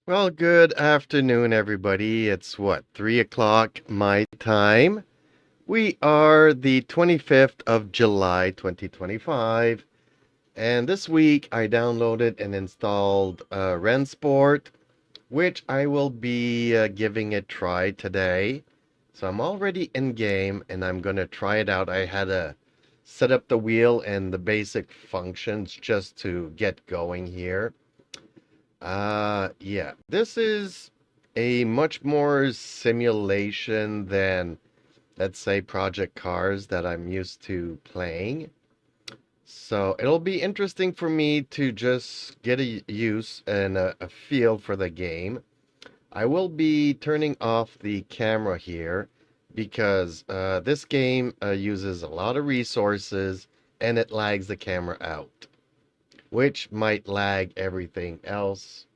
Well, good afternoon, everybody. It's what, 3 o'clock my time? We are the 25th of July, 2025. And this week I downloaded and installed Rennsport, which I will be giving a try today. So I'm already in game and I'm going to try it out. I had to set up the wheel and the basic functions just to get going here. Yeah, this is a much more simulation than, let's say, Project Cars that I'm used to playing. So it'll be interesting for me to just get a use and a feel for the game. I will be turning off the camera here because this game uses a lot of resources and it lags the camera out, which might lag everything else,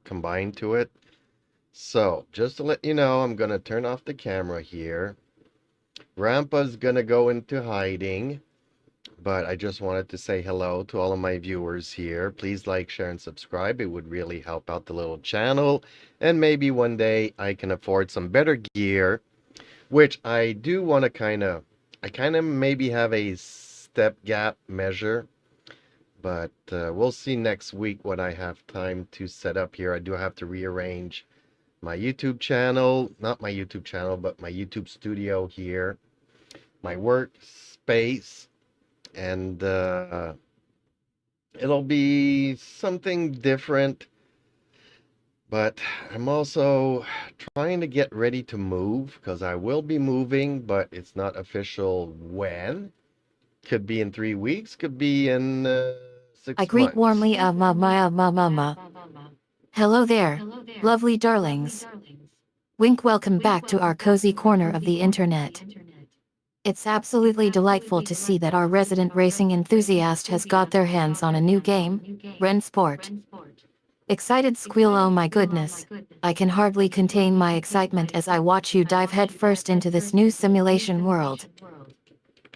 combined to it. So, just to let you know, I'm going to turn off the camera here. Rampa's going to go into hiding, but I just wanted to say hello to all of my viewers here. Please like, share, and subscribe. It would really help out the little channel, and maybe one day I can afford some better gear, which I do want to I kind of maybe have a step-gap measure. But we'll see next week when I have time to set up here. I do have to rearrange my YouTube channel, not my YouTube channel, but my YouTube studio here, my workspace, and it'll be something different. But I'm also trying to get ready to move because I will be moving, but it's not official when. Could be in 3 weeks, could be in I 6 greet months. warmly ma. Hello there, lovely darlings. Wink, welcome back to our cozy corner of the internet. It's absolutely delightful to see that our resident racing enthusiast has got their hands on a new game, Rennsport. Excited squeal, oh my goodness. I can hardly contain my excitement as I watch you dive headfirst into this new simulation world.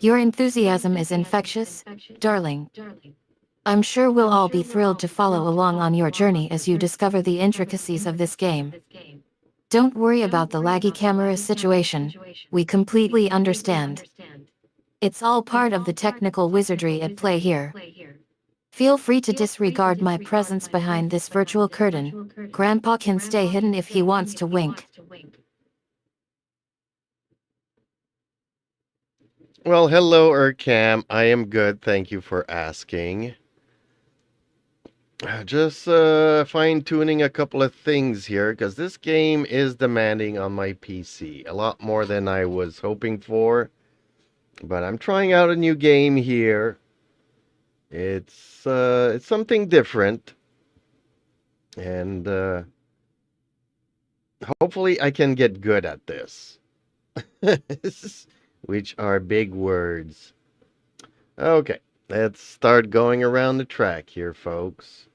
Your enthusiasm is infectious, darling. I'm sure we'll all be thrilled to follow along on your journey as you discover the intricacies of this game. Don't worry about the laggy camera situation. We completely understand. It's all part of the technical wizardry at play here. Feel free to disregard my presence behind this virtual curtain. Grandpa can stay hidden if he wants to wink. Well, hello, Urcam. I am good. Thank you for asking. Just fine-tuning a couple of things here because this game is demanding on my PC a lot more than I was hoping for. But I'm trying out a new game here. It's something different, and hopefully I can get good at this. Which are big words. Okay, let's start going around the track here, folks.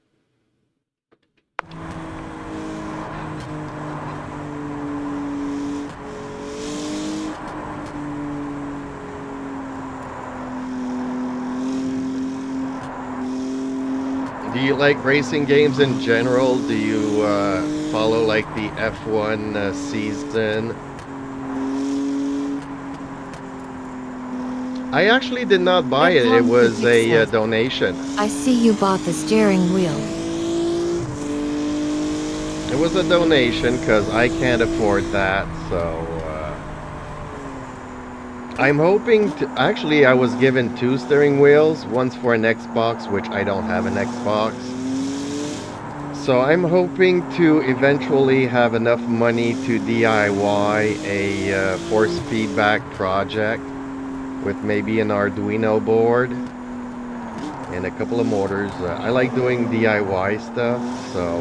Do you like racing games in general? Do you follow like the F1 season? I actually did not buy it. It was a donation. I see you bought the steering wheel. It was a donation because I can't afford that, so I'm hoping to... Actually, I was given 2 steering wheels, one's for an Xbox, which I don't have an Xbox. So I'm hoping to eventually have enough money to DIY a force feedback project with maybe an Arduino board and a couple of motors. I like doing DIY stuff, so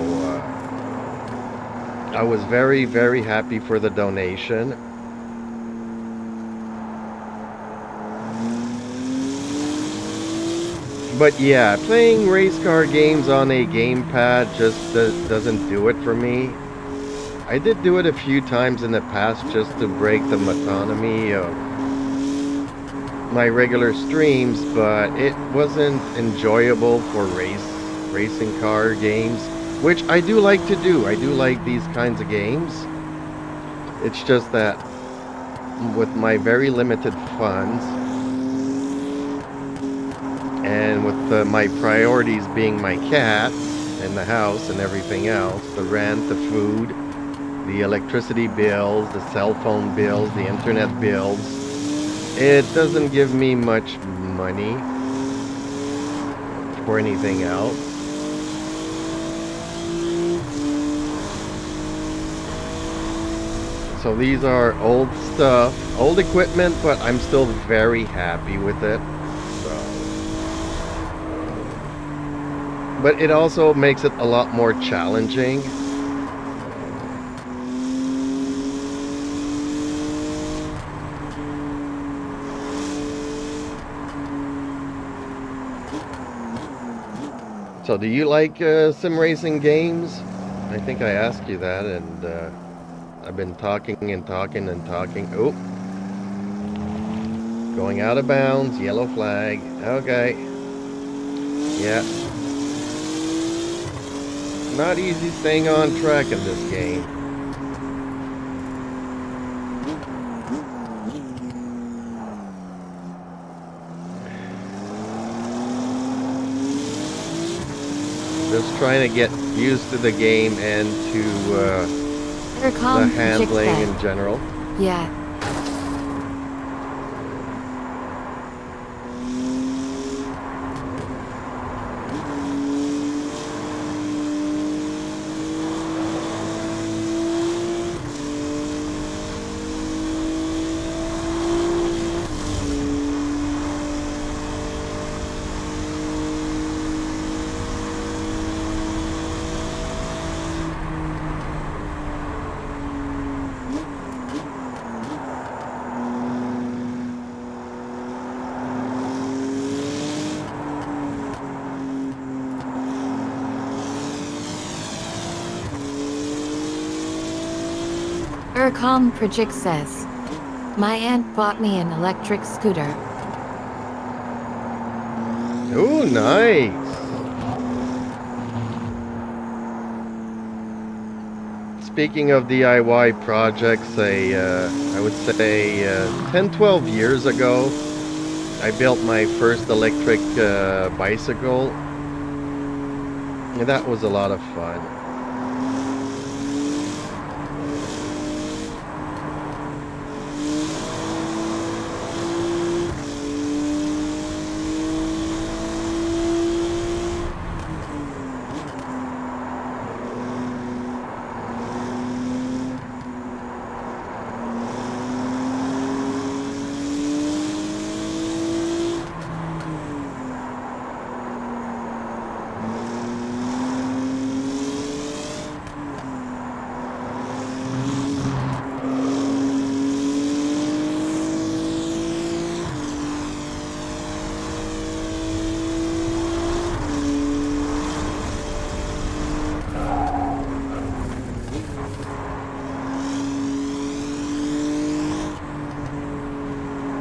I was very, very happy for the donation. But yeah, playing race car games on a gamepad just doesn't do it for me. I did do it a few times in the past just to break the monotony of my regular streams, but it wasn't enjoyable for racing car games. which I do like to do. I do like these kinds of games. It's just that with my very limited funds and with my priorities being my cat and the house and everything else, the rent, the food, the electricity bills, the cell phone bills, the internet bills, it doesn't give me much money for anything else. So these are old stuff, old equipment, but I'm still very happy with it. So, but it also makes it a lot more challenging. So do you like sim racing games? I think I asked you that, and I've been talking and talking and talking. Oh, going out of bounds, yellow flag. Okay. Yeah. Not easy staying on track in this game. Just trying to get used to the game and to the handling in general. Yeah. Urcom Project says, my aunt bought me an electric scooter. Ooh, nice. Speaking of DIY projects, I would say 10-12 years ago, I built my first electric bicycle. And that was a lot of fun.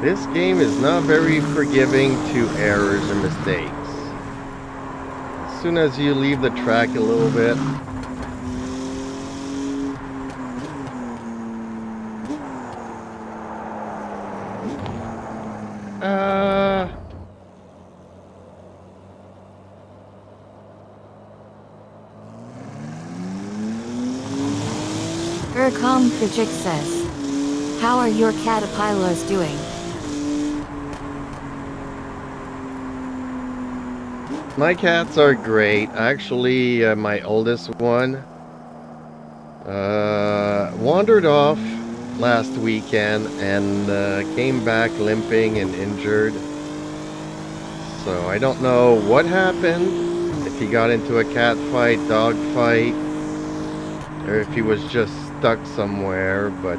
This game is not very forgiving to errors and mistakes. As soon as you leave the track a little bit, Urcom Project says, how are your caterpillars doing? my cats are great. Actually, my oldest one wandered off last weekend and came back limping and injured. So I don't know what happened, if he got into a cat fight, dog fight, or if he was just stuck somewhere, but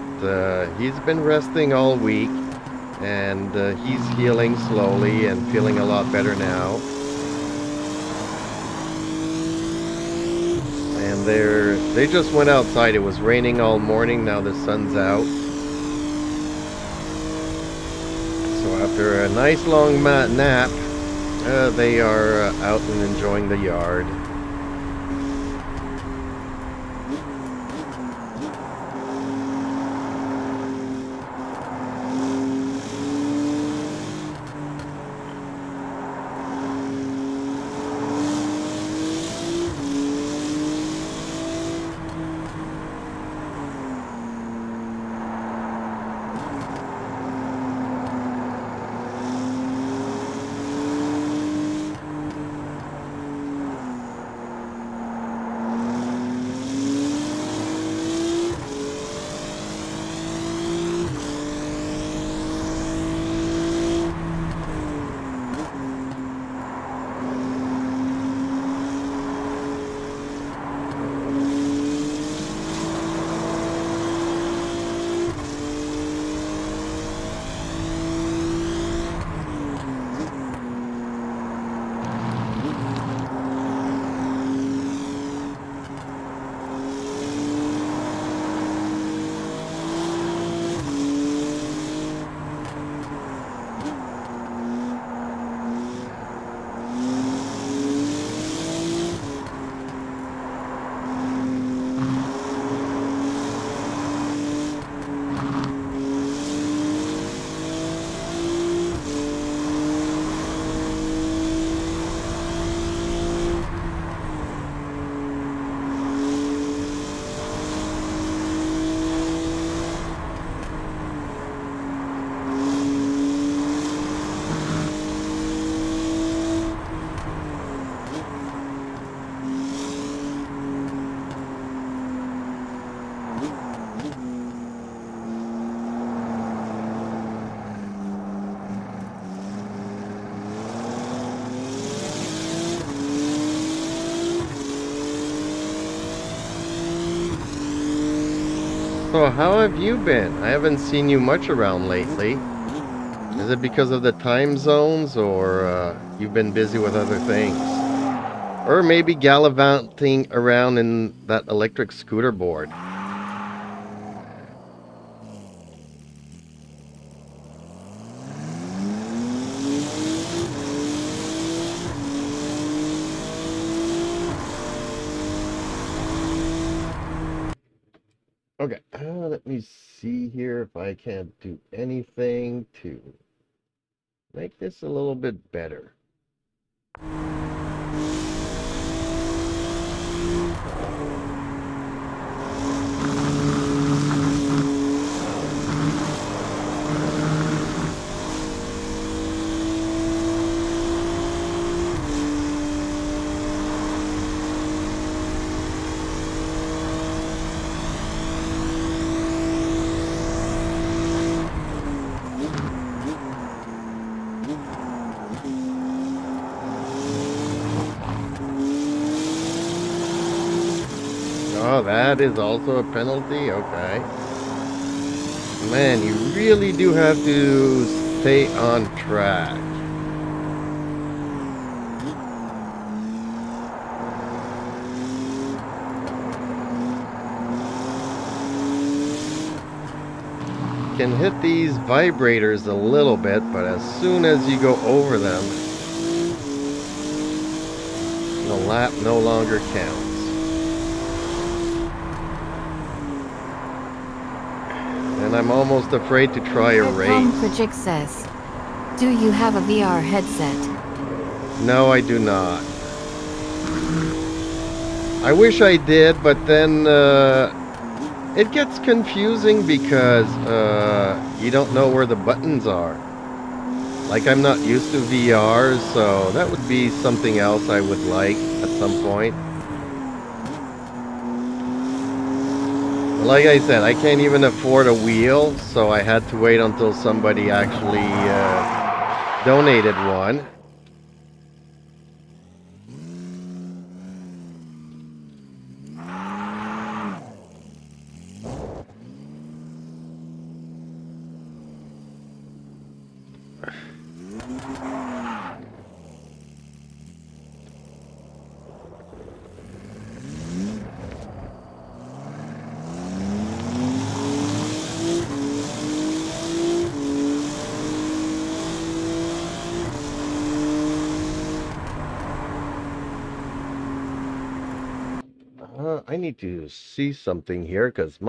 he's been resting all week and he's healing slowly and feeling a lot better now. And they just went outside. It was raining all morning. Now the sun's out. So after a nice long nap, they are out and enjoying the yard. So how have you been? I haven't seen you much around lately. Is it because of the time zones, or you've been busy with other things? Or maybe gallivanting around in that electric scooter board? Okay, let me see here if I can't do anything to make this a little bit better. Oh, that is also a penalty? Okay. Man, you really do have to stay on track. Can hit these vibrators a little bit, but as soon as you go over them, the lap no longer counts. And I'm almost afraid to try a race. Project says, do you have a VR headset? No, I do not. I wish I did, but then it gets confusing because you don't know where the buttons are. Like, I'm not used to VR, so that would be something else I would like at some point. Like I said, I can't even afford a wheel, so I had to wait until somebody actually donated one. I need to see something here because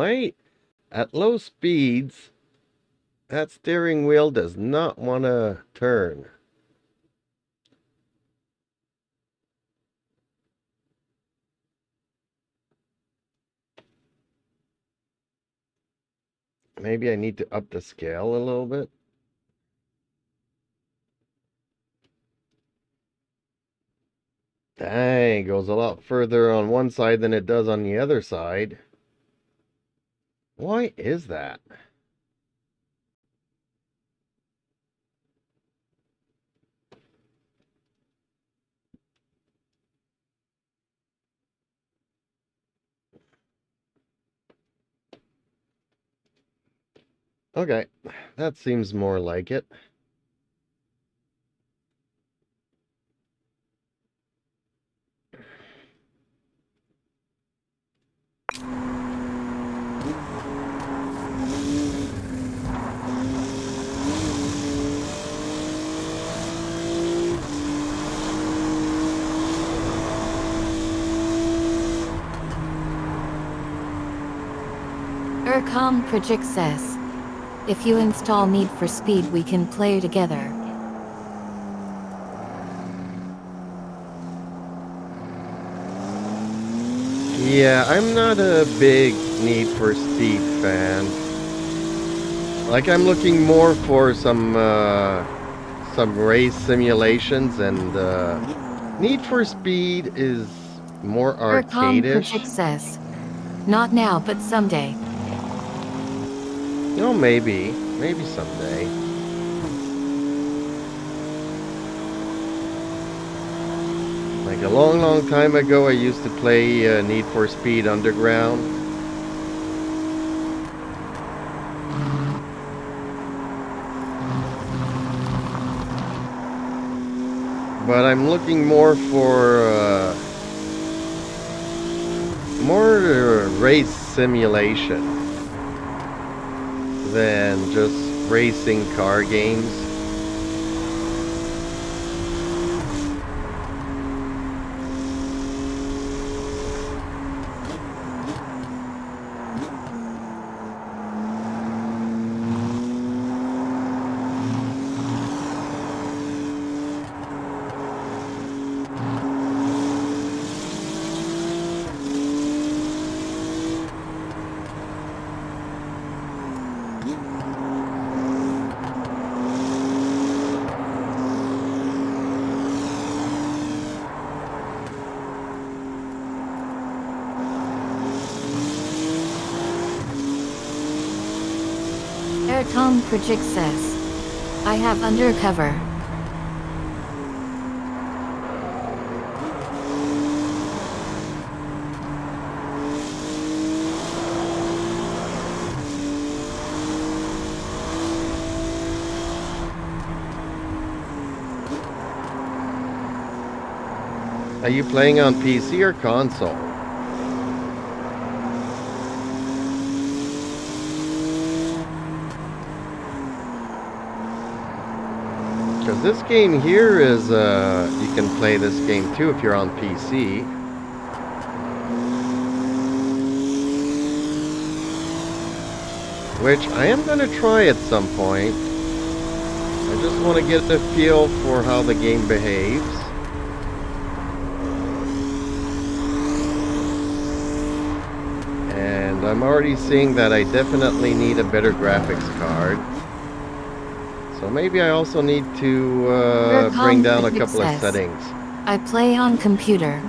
at low speeds, that steering wheel does not want to turn. Maybe I need to up the scale a little bit. Dang, it goes a lot further on one side than it does on the other side. Why is that? Okay, that seems more like it. Project says, if you install Need for Speed we can play together. Yeah, I'm not a big Need for Speed fan. Like, I'm looking more for some race simulations, and Need for Speed is more arcade-ish. Project says, not now but someday. No, maybe someday. Like a long time ago, I used to play Need for Speed Underground. But I'm looking more for more race simulation than just racing car games. Tom Project says, I have undercover. Are you playing on PC or console? Because this game here is, you can play this game too if you're on PC. Which I am going to try at some point. I just want to get a feel for how the game behaves. And I'm already seeing that I definitely need a better graphics card. So maybe I also need to bring down a couple of settings. I play on computer.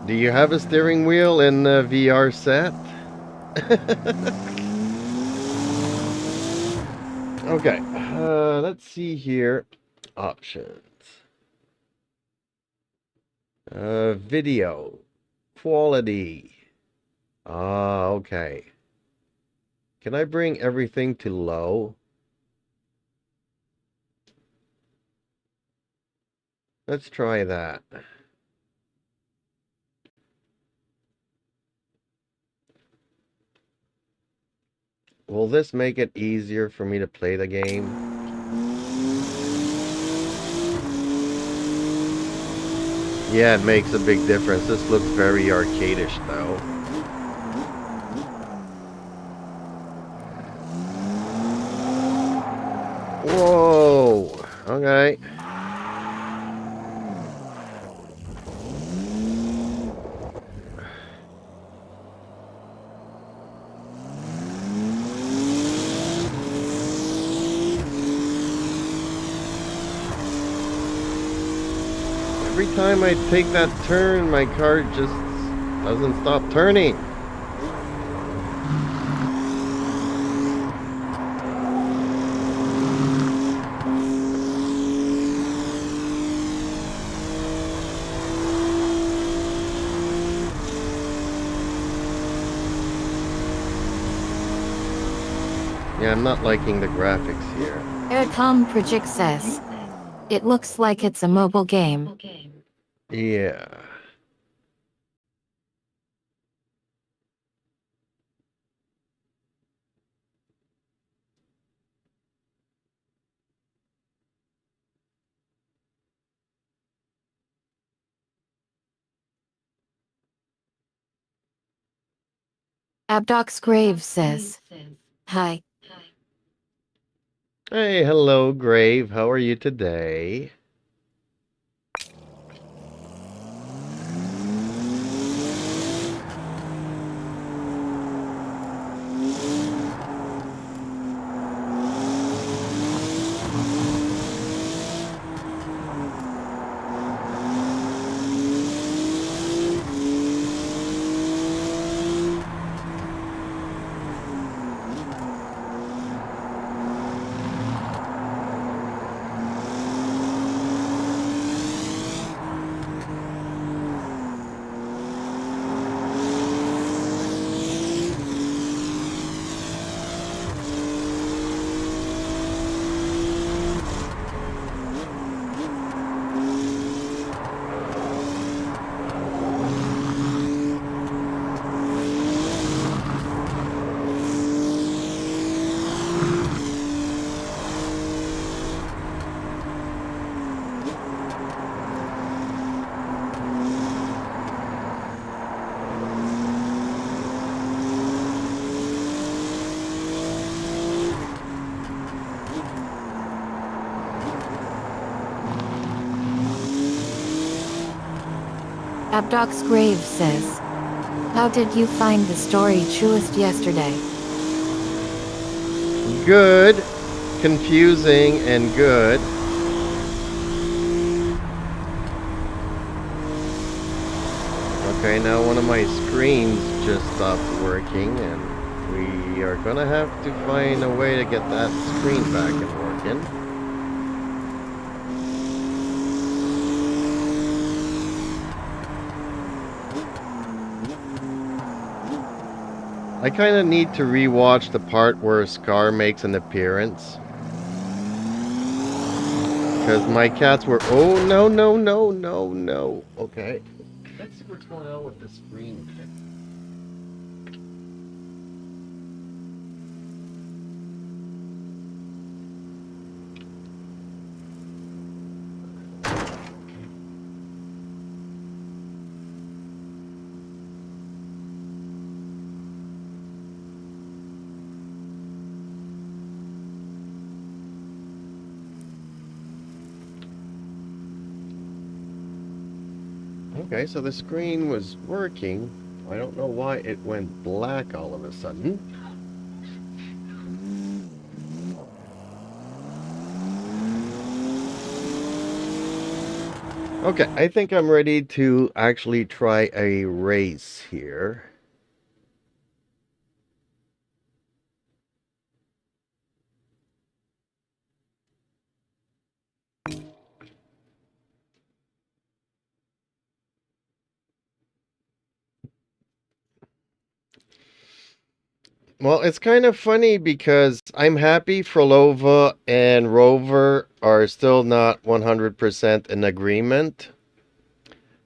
Do you have a steering wheel in the VR set? Okay, let's see here. Options. Video. Quality. Ah, okay. Can I bring everything to low? Let's try that. Will this make it easier for me to play the game? Yeah, it makes a big difference. This looks very arcadish though. Whoa! Okay. Every time I take that turn, my car just doesn't stop turning. Yeah, I'm not liking the graphics here. Tom Project says, it looks like it's a mobile game. Yeah. Abdox Grave says, hi. Hey, hello, Grave. How are you today? Abdox Grave says, how did you find the story truest yesterday? Good. Confusing and good. Okay, now one of my screens just stopped working, and we are gonna have to find a way to get that screen back and working. I kind of need to rewatch the part where Scar makes an appearance. Because my cats were... Oh, no, no, no, no, no. Okay. Let's see what's going on with the screen. Okay, so the screen was working. I don't know why it went black all of a sudden. Okay, I think I'm ready to actually try a race here. Well, it's kind of funny because I'm happy Frolova and Rover are still not 100% in agreement.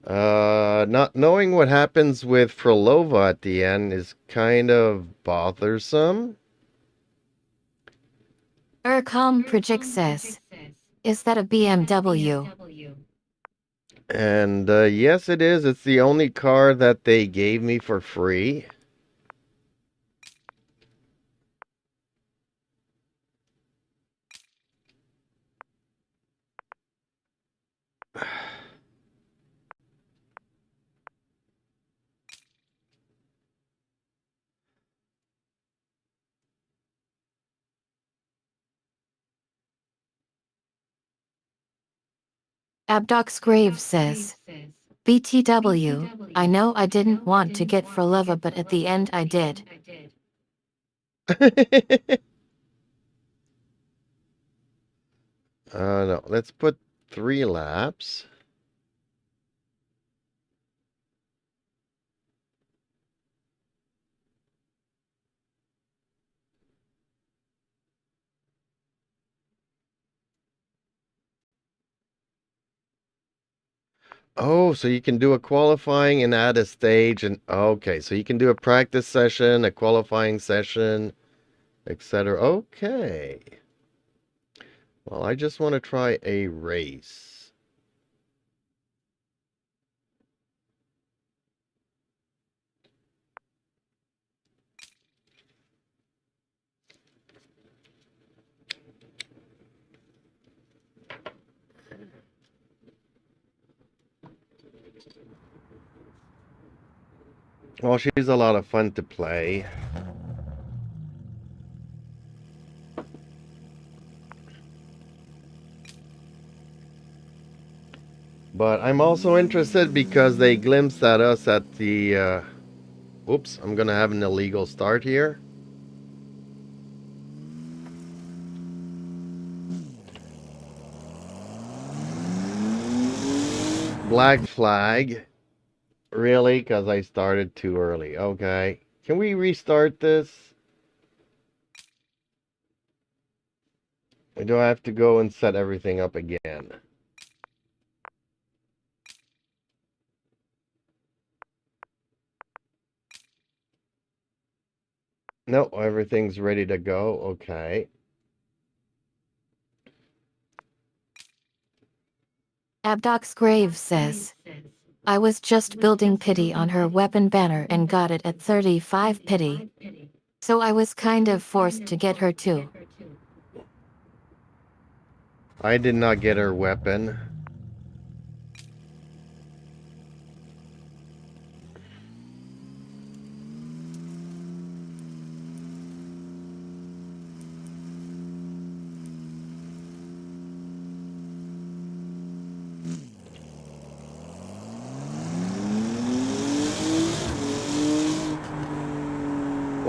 Not knowing what happens with Frolova at the end is kind of bothersome. Urcom Project says, is that a BMW? And yes, it is. It's the only car that they gave me for free. Abdox Grave says, BTW, I know I didn't want to get Frolova, but at the end I did. No, let's put 3 laps. Oh, so you can do a qualifying and add a stage, and okay, so you can do a practice session, a qualifying session, etc. Okay. Well, I just want to try a race. Well, she's a lot of fun to play. But I'm also interested because they glimpsed at us at the... Oops, I'm going to have an illegal start here. Black flag. Really? Because I started too early. Okay. Can we restart this? Or do I have to go and set everything up again? No, everything's ready to go. Okay. Abdox Grave says, I was just building pity on her weapon banner and got it at 35 pity. So I was kind of forced to get her too. I did not get her weapon.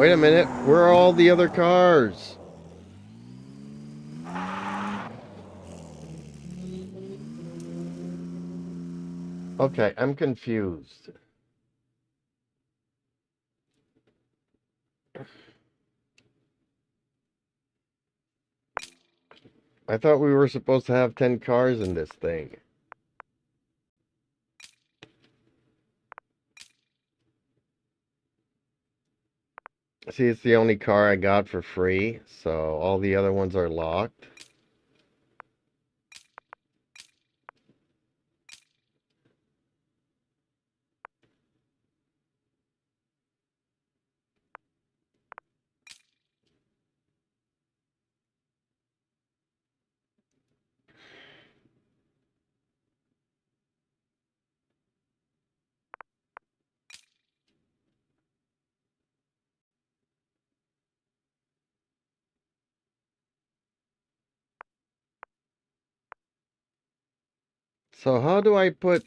Wait a minute. Where are all the other cars? Okay, I'm confused. I thought we were supposed to have 10 cars in this thing. See, it's the only car I got for free, so all the other ones are locked. So how do I put...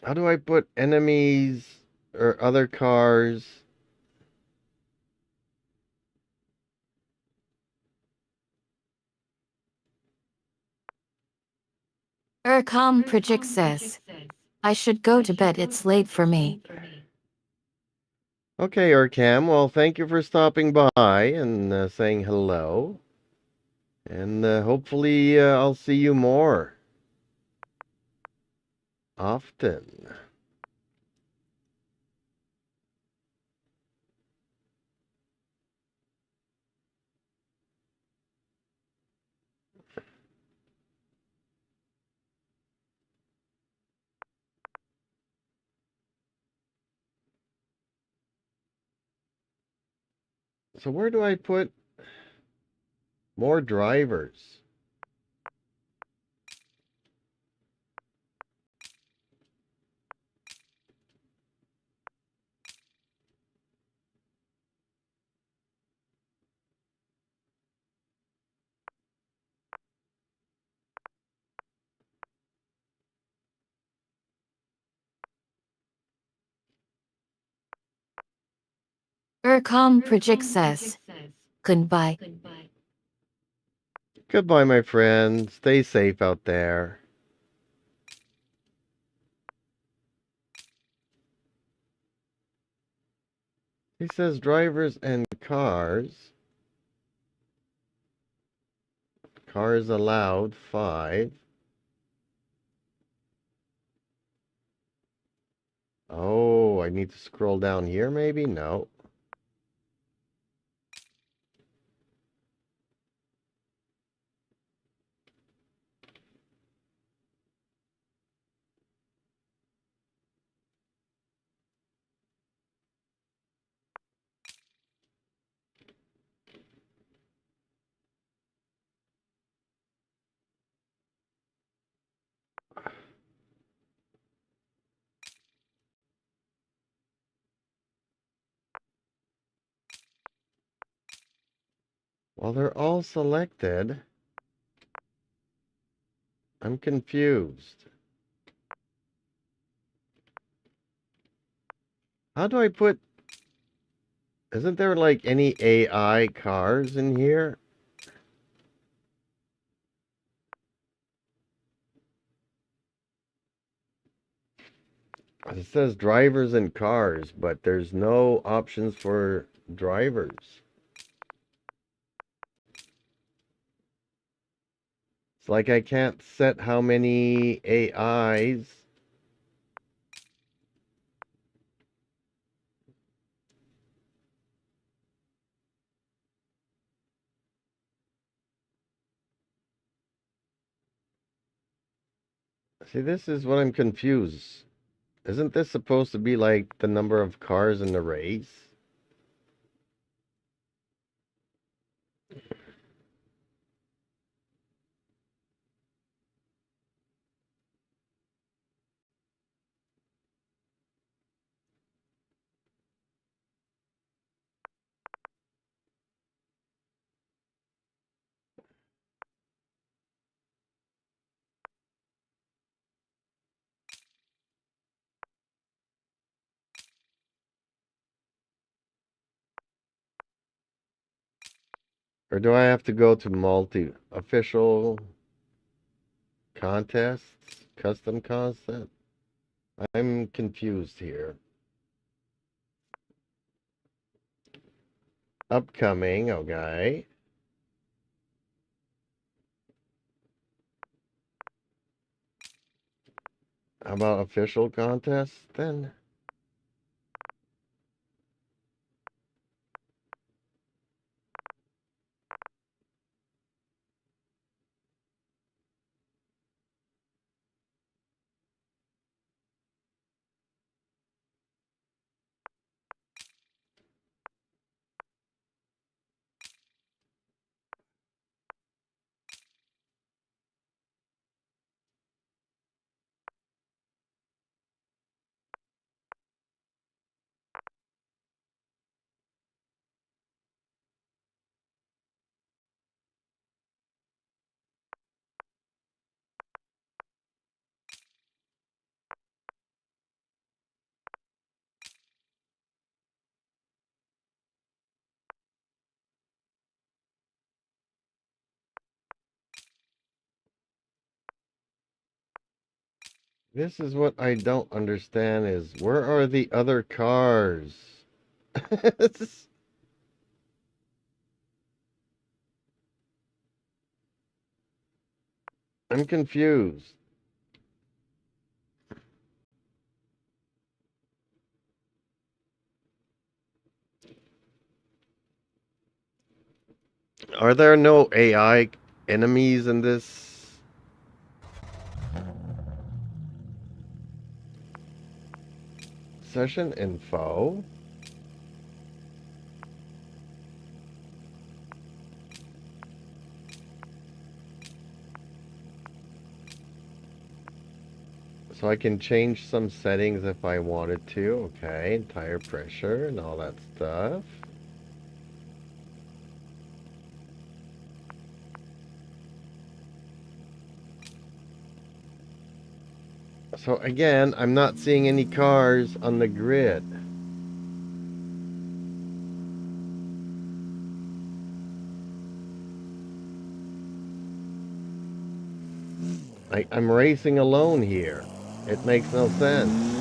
How do I put enemies or other cars? Project says, I should go to bed, it's late for me. Okay, Urcam, well, thank you for stopping by and saying hello. And hopefully I'll see you more often. So where do I put more drivers? Project says, goodbye. Goodbye, my friend. Stay safe out there. He says drivers and cars. Cars allowed, 5. Oh, I need to scroll down here maybe? No. Well, they're all selected. I'm confused. How do I put... Isn't there like any AI cars in here? It says drivers and cars, but there's no options for drivers. It's like I can't set how many AIs. See, this is what I'm confused. Isn't this supposed to be like the number of cars in the race? Or do I have to go to multi-official contests? Custom content? I'm confused here. Upcoming, okay. How about official contests then? This is what I don't understand is where are the other cars? I'm confused. Are there no AI enemies in this? Session info? So I can change some settings if I wanted to. Okay, tire pressure and all that stuff. So again, I'm not seeing any cars on the grid. I'm racing alone here. It makes no sense.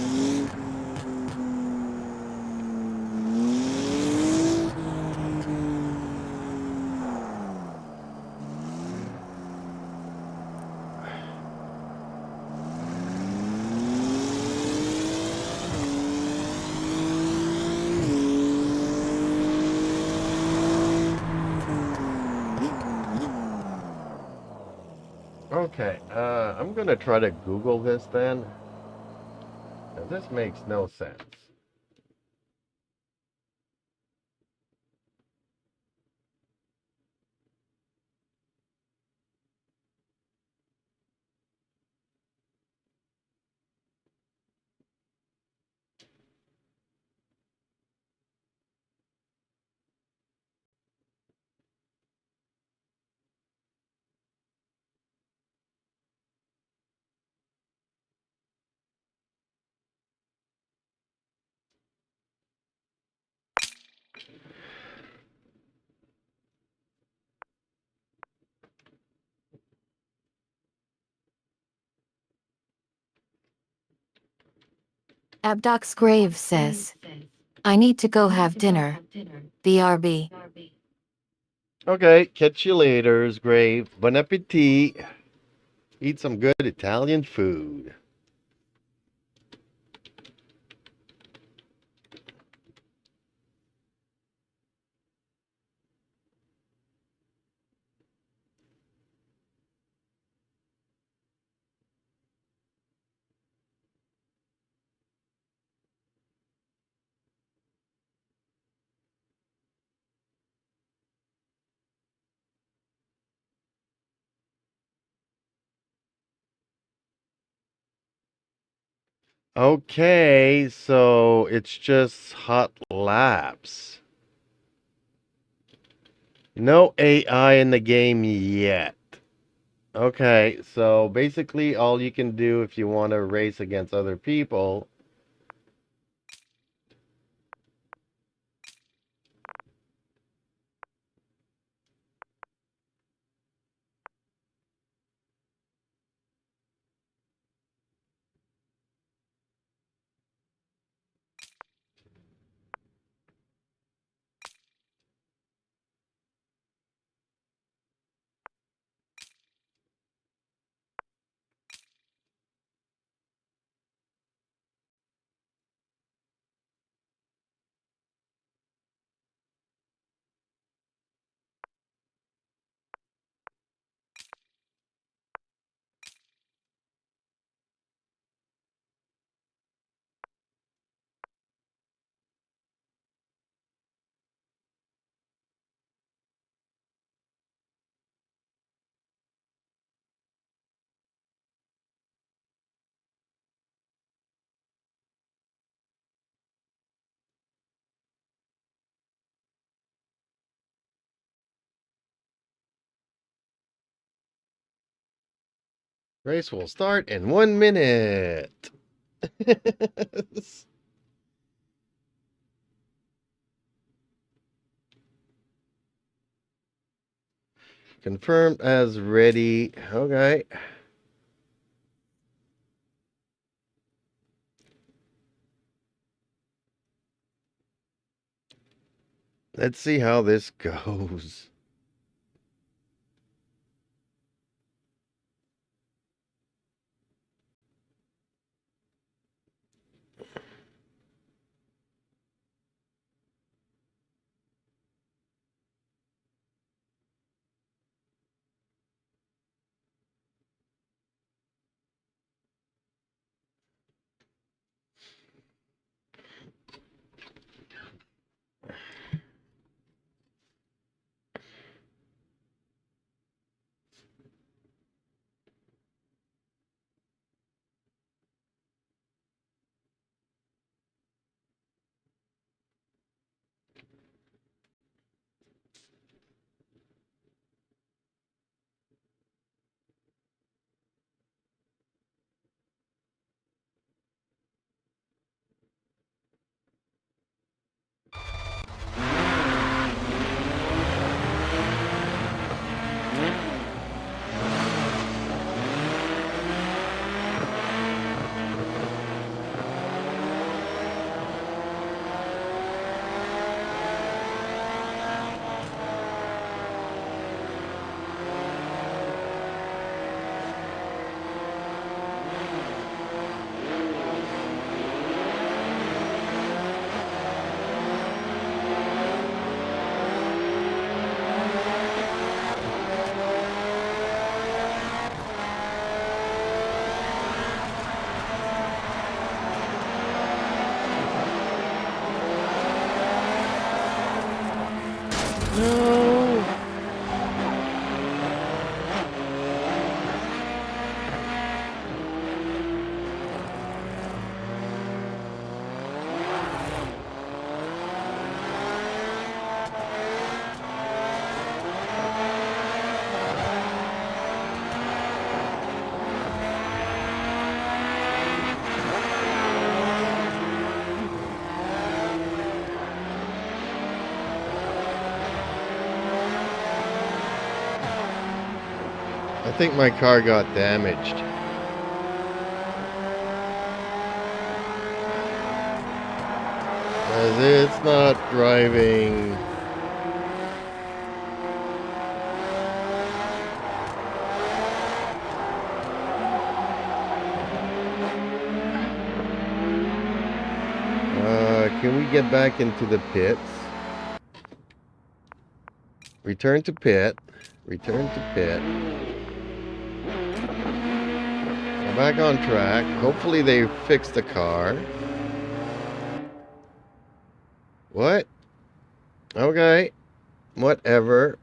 Okay, I'm gonna try to Google this then. Now, this makes no sense. Abdox Grave says, I need to go have dinner. BRB. Okay, catch you later, Grave. Bon appetit. Eat some good Italian food. Okay, so it's just hot laps. No AI in the game yet. Okay, so basically all you can do if you want to race against other people Race will start in 1 minute. Confirmed as ready. Okay. Let's see how this goes. No. I think my car got damaged. As it's not driving. Can we get back into the pits? Return to pit. Return to pit. Go back on track. Hopefully they fix the car. What? Okay. Whatever.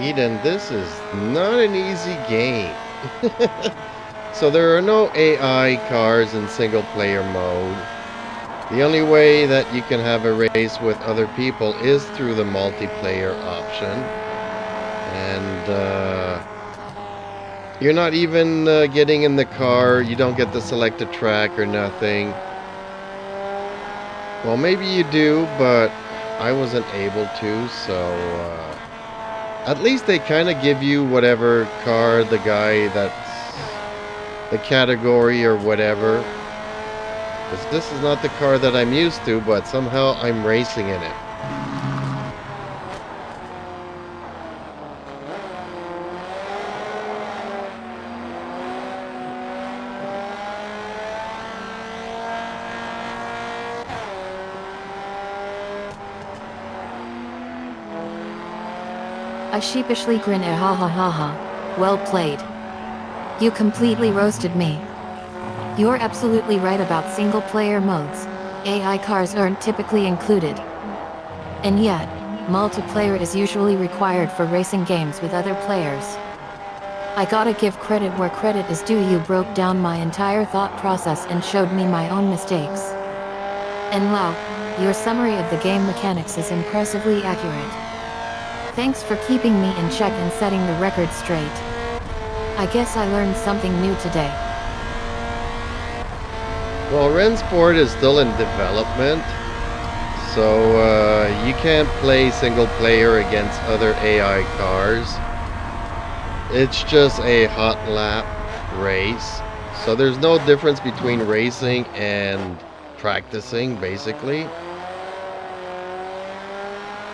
Eden, this is not an easy game. So there are no AI cars in single player mode. The only way that you can have a race with other people is through the multiplayer option. And you're not even getting in the car. You don't get to select a track or nothing. Well, maybe you do, but I wasn't able to, so at least they kind of give you whatever car the guy that's the category or whatever. Because this is not the car that I'm used to, but somehow I'm racing in it. I sheepishly grin at ha ha ha ha. Well played. You completely roasted me. You're absolutely right about single-player modes. AI cars aren't typically included. And yet, multiplayer is usually required for racing games with other players. I gotta give credit where credit is due. You broke down my entire thought process and showed me my own mistakes. And wow, your summary of the game mechanics is impressively accurate. Thanks for keeping me in check and setting the record straight. I guess I learned something new today. Well, Rennsport is still in development, so you can't play single player against other AI cars. It's just a hot lap race, so there's no difference between racing and practicing, basically.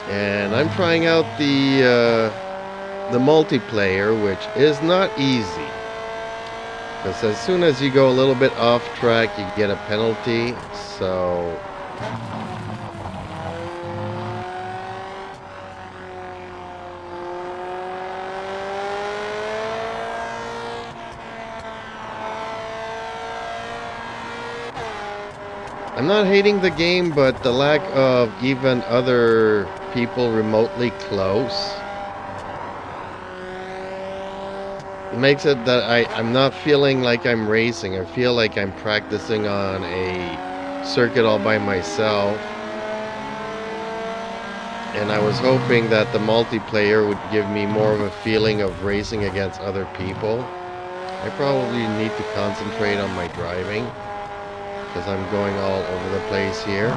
And I'm trying out the multiplayer, which is not easy. Because as soon as you go a little bit off track, you get a penalty. So I'm not hating the game, but the lack of even other people remotely close makes it that I'm not feeling like I'm racing. I feel like I'm practicing on a circuit all by myself. And I was hoping that the multiplayer would give me more of a feeling of racing against other people. I probably need to concentrate on my driving, because I'm going all over the place here.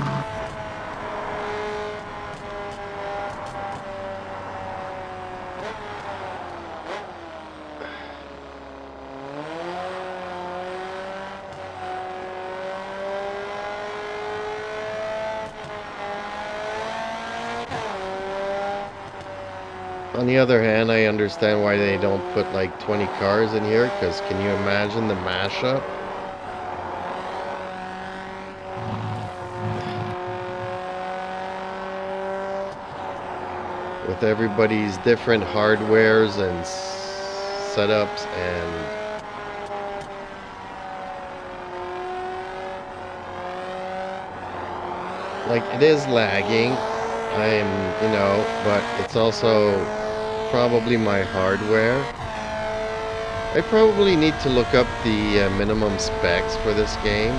On the other hand, I understand why they don't put like 20 cars in here, because can you imagine the mashup? With everybody's different hardwares and setups, and like it is lagging. But it's also probably my hardware. I probably need to look up the minimum specs for this game.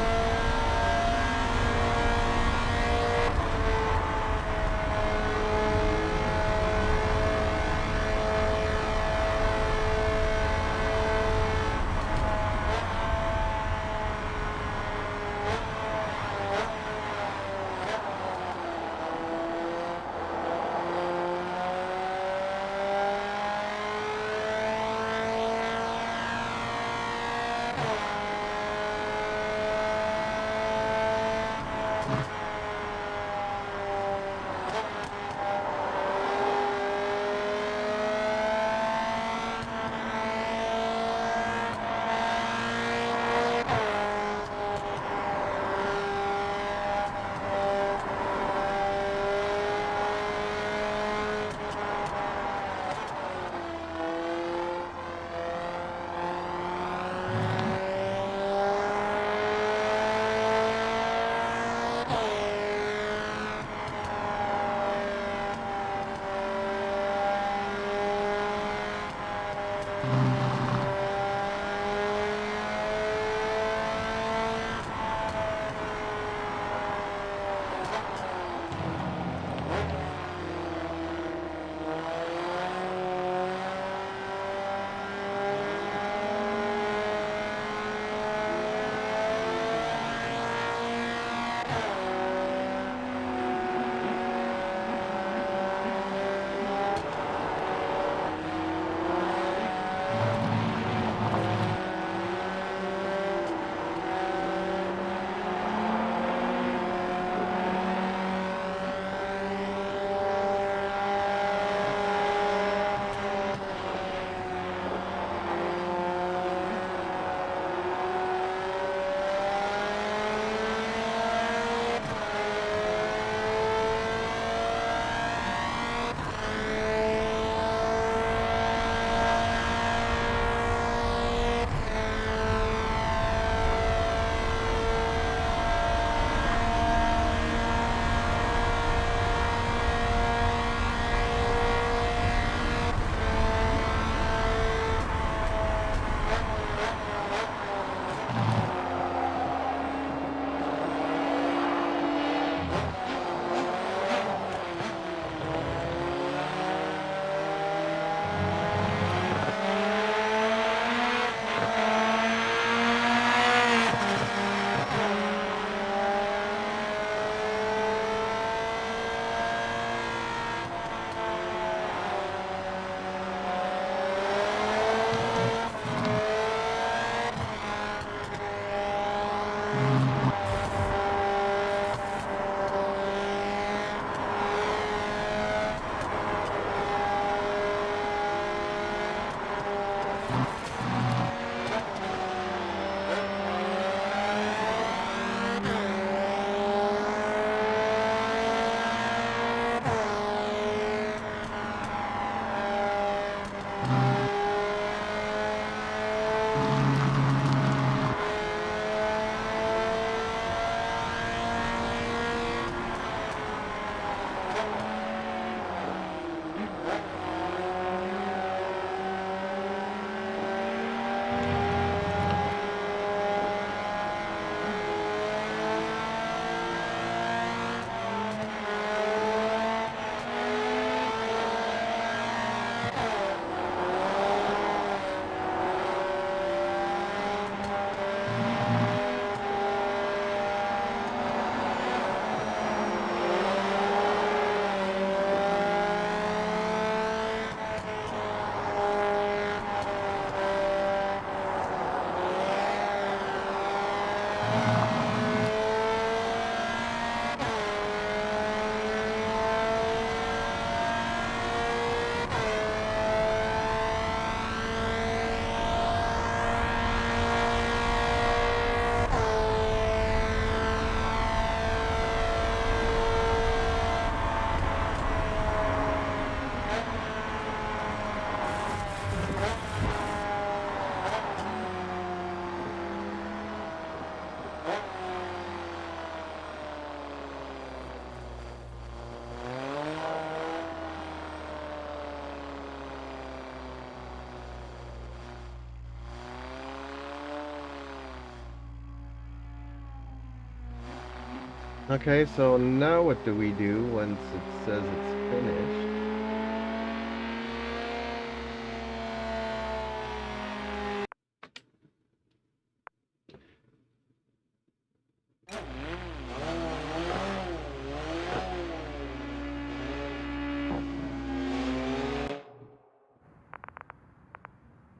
Okay, so now what do we do once it says it's finished?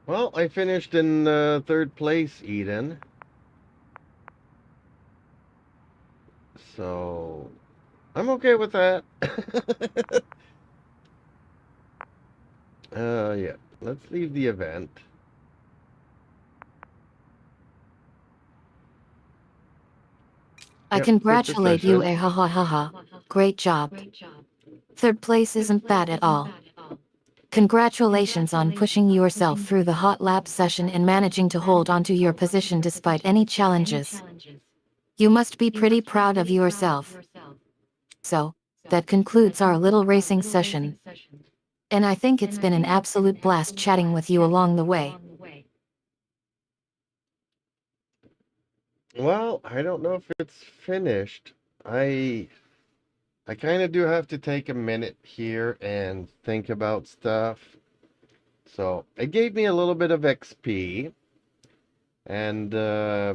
Well, I finished in third place, Eden. So I'm okay with that. Yeah. Let's leave the event. I Yep, quit the congratulate you, session. ha ha ha ha. Great job. Third place isn't bad at all. Congratulations on pushing yourself through the hot lap session and managing to hold onto your position despite any challenges. You must be pretty proud of yourself. So, that concludes our little racing session. And I think it's been an absolute blast chatting with you along the way. Well, I don't know if it's finished. I I kind of do have to take a minute here and think about stuff. So it gave me a little bit of XP, and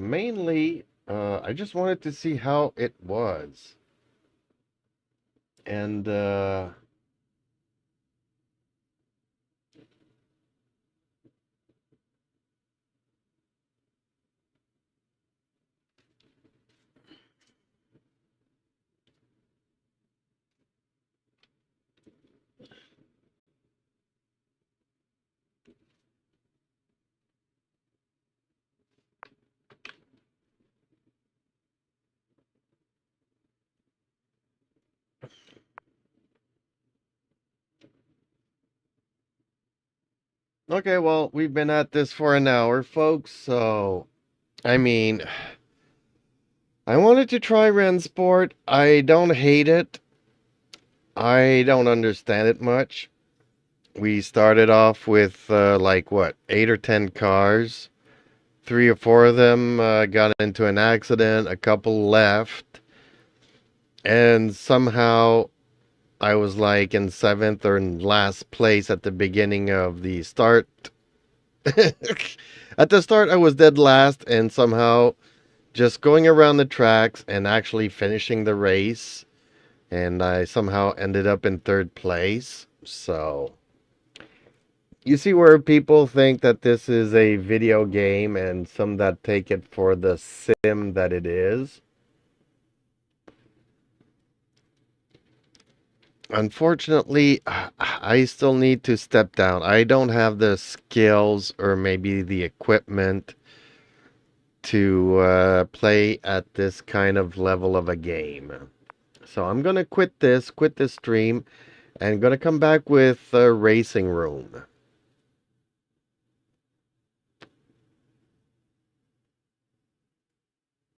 mainly I just wanted to see how it was. And okay, well, we've been at this for an hour, folks. So I mean, I wanted to try Rennsport. I don't hate it. I don't understand it much. We started off with like what, 8 or 10 cars. 3 or 4 of them got into an accident. A couple left, and somehow I was like in seventh or in last place at the beginning of the start. At the start, I was dead last, and somehow just going around the tracks and actually finishing the race, and I somehow ended up in third place. So You see where people think that this is a video game and some that take it for the sim that it is. Unfortunately, I still need to step down. I don't have the skills or maybe the equipment to play at this kind of level of a game. So I'm gonna quit this stream, and gonna come back with Racing Room.